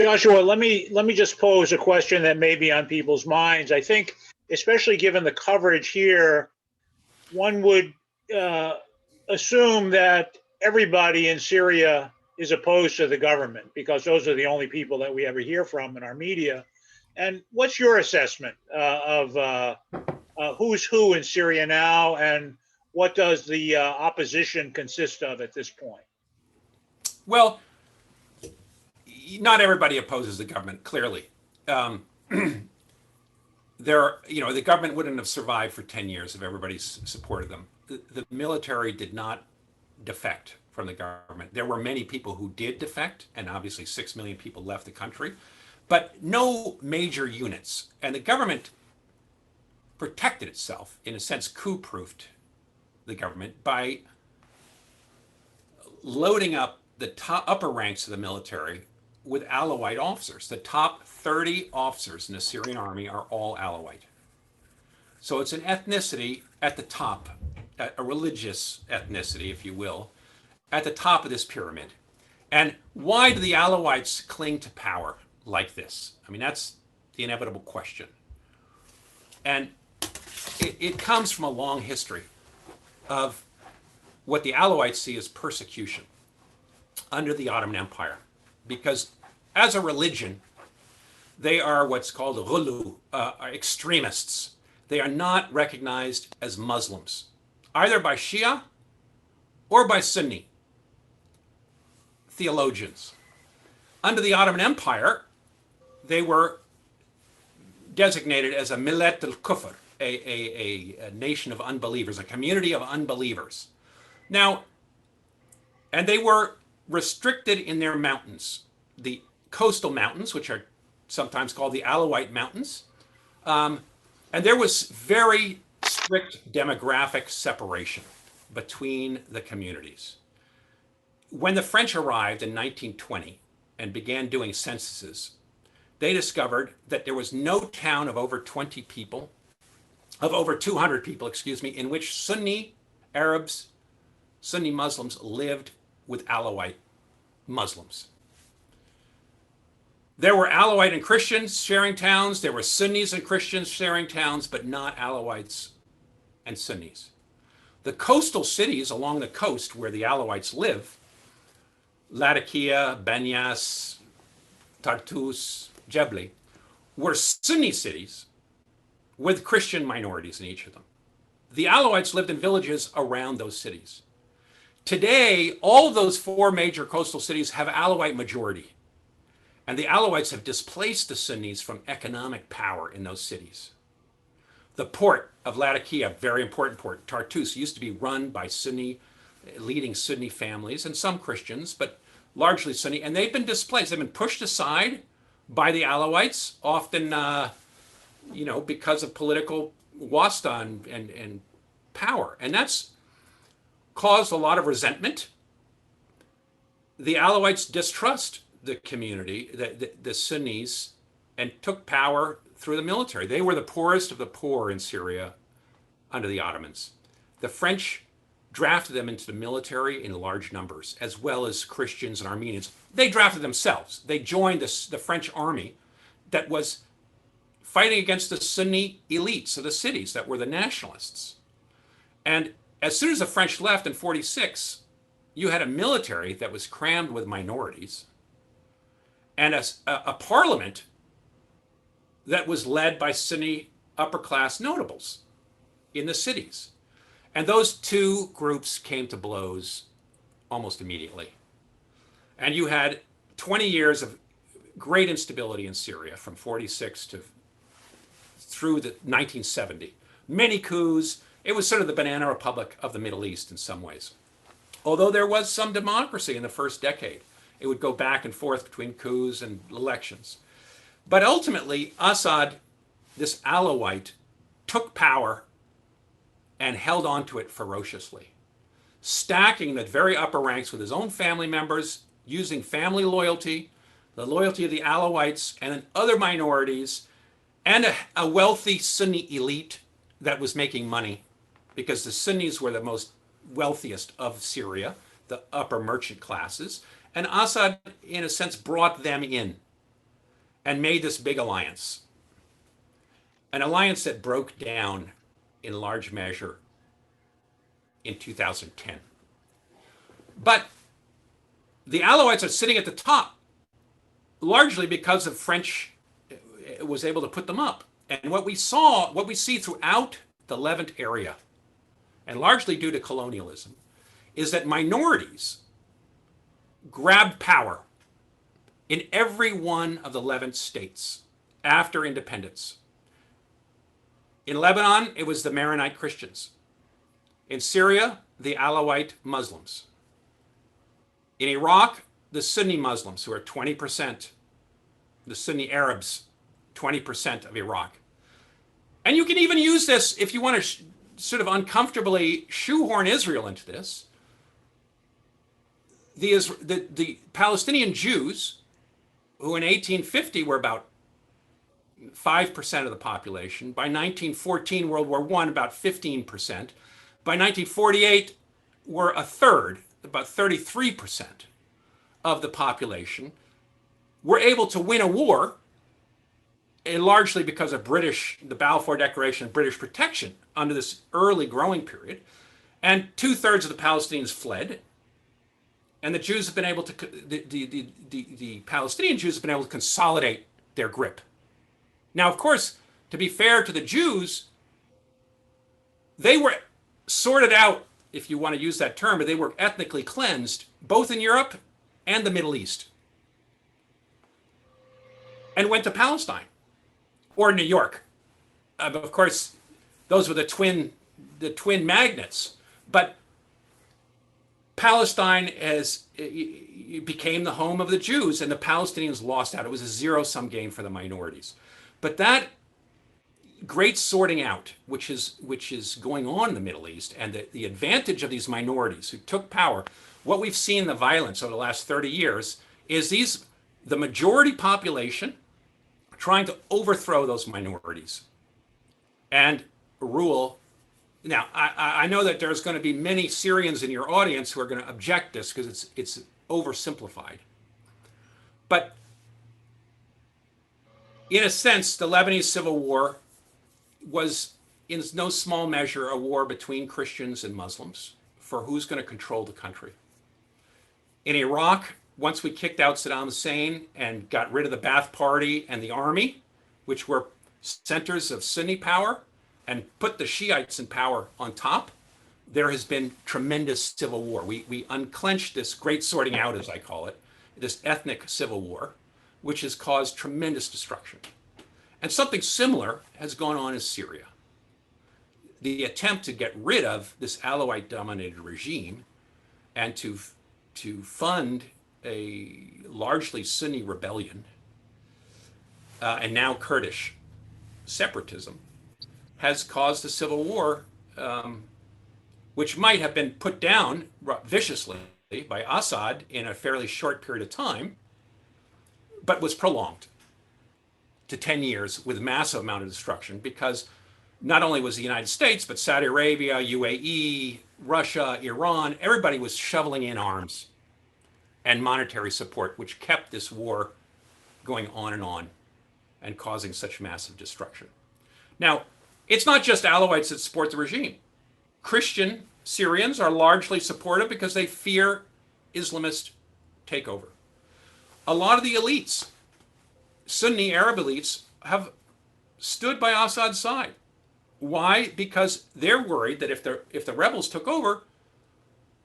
Joshua, let me just pose a question that may be on people's minds. I think, especially given the coverage here, one would uh, assume that everybody in Syria is opposed to the government because those are the only people that we ever hear from in our media. And what's your assessment of who's who in Syria now, and what does the opposition consist of at this point? Well, not everybody opposes the government, clearly. Um, the government wouldn't have survived for 10 years if everybody supported them. The military did not defect from the government. There were many people who did defect, and obviously 6 million people left the country, but no major units. And the government protected itself, in a sense, coup-proofed the government by loading up the upper ranks of the military with Alawite officers. The top 30 officers in the Syrian army are all Alawite. So it's an ethnicity at the top, a religious ethnicity, if you will, at the top of this pyramid. And why do the Alawites cling to power like this? I mean, that's the inevitable question. And it comes from a long history of what the Alawites see as persecution under the Ottoman Empire. Because as a religion, they are what's called ghulu, extremists. They are not recognized as Muslims, either by Shia or by Sunni theologians. Under the Ottoman Empire, they were designated as a millet al-kufr, a nation of unbelievers, a community of unbelievers. Now, and they were restricted in their mountains, the coastal mountains, which are sometimes called the Alawite Mountains. And there was very strict demographic separation between the communities. When the French arrived in 1920 and began doing censuses, they discovered that there was no town of over 200 people, in which Sunni Arabs, Sunni Muslims lived with Alawite Muslims. There were Alawite and Christians sharing towns. There were Sunnis and Christians sharing towns, but not Alawites and Sunnis. The coastal cities along the coast where the Alawites live, Latakia, Banyas, Tartus, Jebli, were Sunni cities with Christian minorities in each of them. The Alawites lived in villages around those cities. Today, all of those 4 major coastal cities have Alawite majority. And the Alawites have displaced the Sunnis from economic power in those cities. The port of Latakia, very important port, Tartus, used to be run by leading Sunni families and some Christians, but largely Sunni. And they've been displaced. They've been pushed aside by the Alawites, often, because of political wasta and power. And that's caused a lot of resentment. The Alawites distrust the community, the Sunnis, and took power through the military. They were the poorest of the poor in Syria under the Ottomans. The French drafted them into the military in large numbers, as well as Christians and Armenians. They drafted themselves. They joined the French army that was fighting against the Sunni elites of the cities that were the nationalists. And as soon as the French left in 1946, you had a military that was crammed with minorities and a parliament that was led by Sunni upper-class notables in the cities. And those two groups came to blows almost immediately. And you had 20 years of great instability in Syria from 1946 through 1970. Many coups. It was sort of the banana republic of the Middle East in some ways. Although there was some democracy in the first decade. It would go back and forth between coups and elections. But ultimately, Assad, this Alawite, took power and held on to it ferociously, stacking the very upper ranks with his own family members, using family loyalty, the loyalty of the Alawites and other minorities, and a wealthy Sunni elite that was making money, because the Sunnis were the most wealthiest of Syria, the upper merchant classes. And Assad, in a sense, brought them in and made this big alliance, an alliance that broke down in large measure in 2010. But the Alawites are sitting at the top, largely because the French was able to put them up. And what we see throughout the Levant area, and largely due to colonialism, is that minorities grabbed power in every one of the Levant states after independence. In Lebanon, it was the Maronite Christians. In Syria, the Alawite Muslims. In Iraq, the Sunni Muslims, who are 20%, the Sunni Arabs, 20% of Iraq. And you can even use this if you want to sort of uncomfortably shoehorn Israel into this. The Palestinian Jews, who in 1850 were about 5% of the population, by 1914, World War I, about 15%. By 1948, were a third, about 33% of the population, were able to win a war, and largely because of the Balfour Declaration of British protection under this early growing period. And 2/3 of the Palestinians fled. And the Jews have been able to, the Palestinian Jews have been able to consolidate their grip. Now, of course, to be fair to the Jews, they were sorted out, if you want to use that term, but they were ethnically cleansed, both in Europe and the Middle East, and went to Palestine or New York. Of course, those were the twin magnets. But Palestine became the home of the Jews, and the Palestinians lost out. It was a zero-sum game for the minorities. But that great sorting out, which is going on in the Middle East, and the advantage of these minorities who took power, what we've seen in the violence over the last 30 years is the majority population trying to overthrow those minorities and rule. Now, I know that there's going to be many Syrians in your audience who are going to object this because it's oversimplified. But in a sense, the Lebanese Civil War was in no small measure a war between Christians and Muslims for who's going to control the country. In Iraq, once we kicked out Saddam Hussein and got rid of the Ba'ath Party and the army, which were centers of Sunni power, and put the Shiites in power on top, there has been tremendous civil war. We unclenched this great sorting out, as I call it, this ethnic civil war, which has caused tremendous destruction. And something similar has gone on in Syria. The attempt to get rid of this Alawite-dominated regime and to fund a largely Sunni rebellion and now Kurdish separatism has caused a civil war, which might have been put down viciously by Assad in a fairly short period of time, but was prolonged to 10 years with massive amount of destruction, because not only was the United States, but Saudi Arabia, UAE, Russia, Iran, everybody was shoveling in arms and monetary support, which kept this war going on and causing such massive destruction. Now, it's not just Alawites that support the regime. Christian Syrians are largely supportive because they fear Islamist takeover. A lot of the elites, Sunni Arab elites, have stood by Assad's side. Why? Because they're worried that if the rebels took over,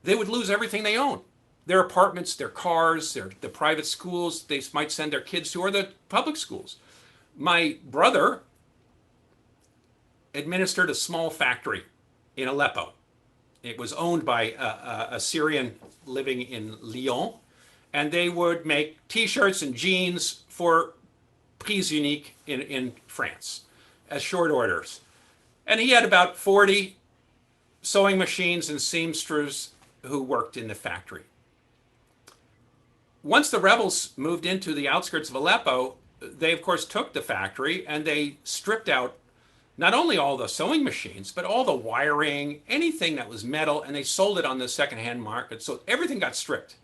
they would lose everything they own. Their apartments, their cars, the private schools they might send their kids to, or the public schools. My brother administered a small factory in Aleppo. It was owned by a Syrian living in Lyon, and they would make T-shirts and jeans for Prix Unique in France as short orders. And he had about 40 sewing machines and seamsters who worked in the factory. Once the rebels moved into the outskirts of Aleppo, they of course took the factory and they stripped out not only all the sewing machines, but all the wiring, anything that was metal, and they sold it on the secondhand market. So everything got stripped.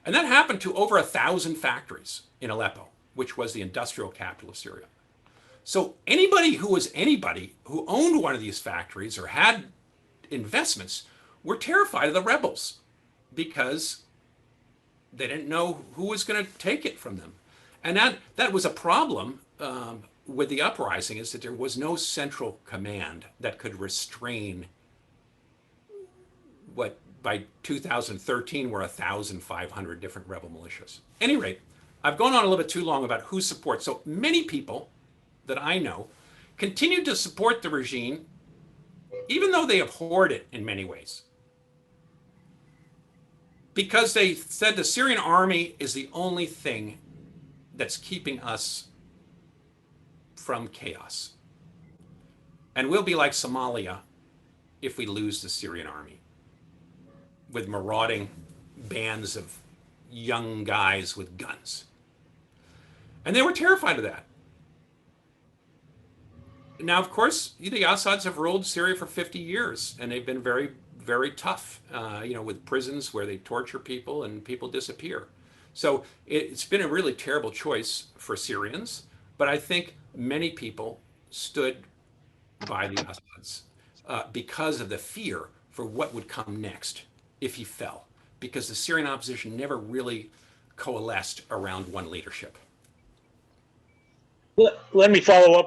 And that happened to over 1,000 factories in Aleppo. which was the industrial capital of Syria. So anybody who owned one of these factories or had investments were terrified of the rebels because they didn't know who was going to take it from them. And that was a problem with the uprising, is that there was no central command that could restrain what by 2013 were 1,500 different rebel militias. At any rate, I've gone on a little bit too long about who supports. So many people that I know continue to support the regime, even though they abhorred it in many ways. Because they said the Syrian army is the only thing that's keeping us from chaos. And we'll be like Somalia if we lose the Syrian army, with marauding bands of young guys with guns. And they were terrified of that. Now, of course, the Assads have ruled Syria for 50 years, and they've been very, very tough, with prisons where they torture people and people disappear. So it's been a really terrible choice for Syrians, but I think many people stood by the Assads because of the fear for what would come next if he fell, because the Syrian opposition never really coalesced around one leadership. Let me follow up with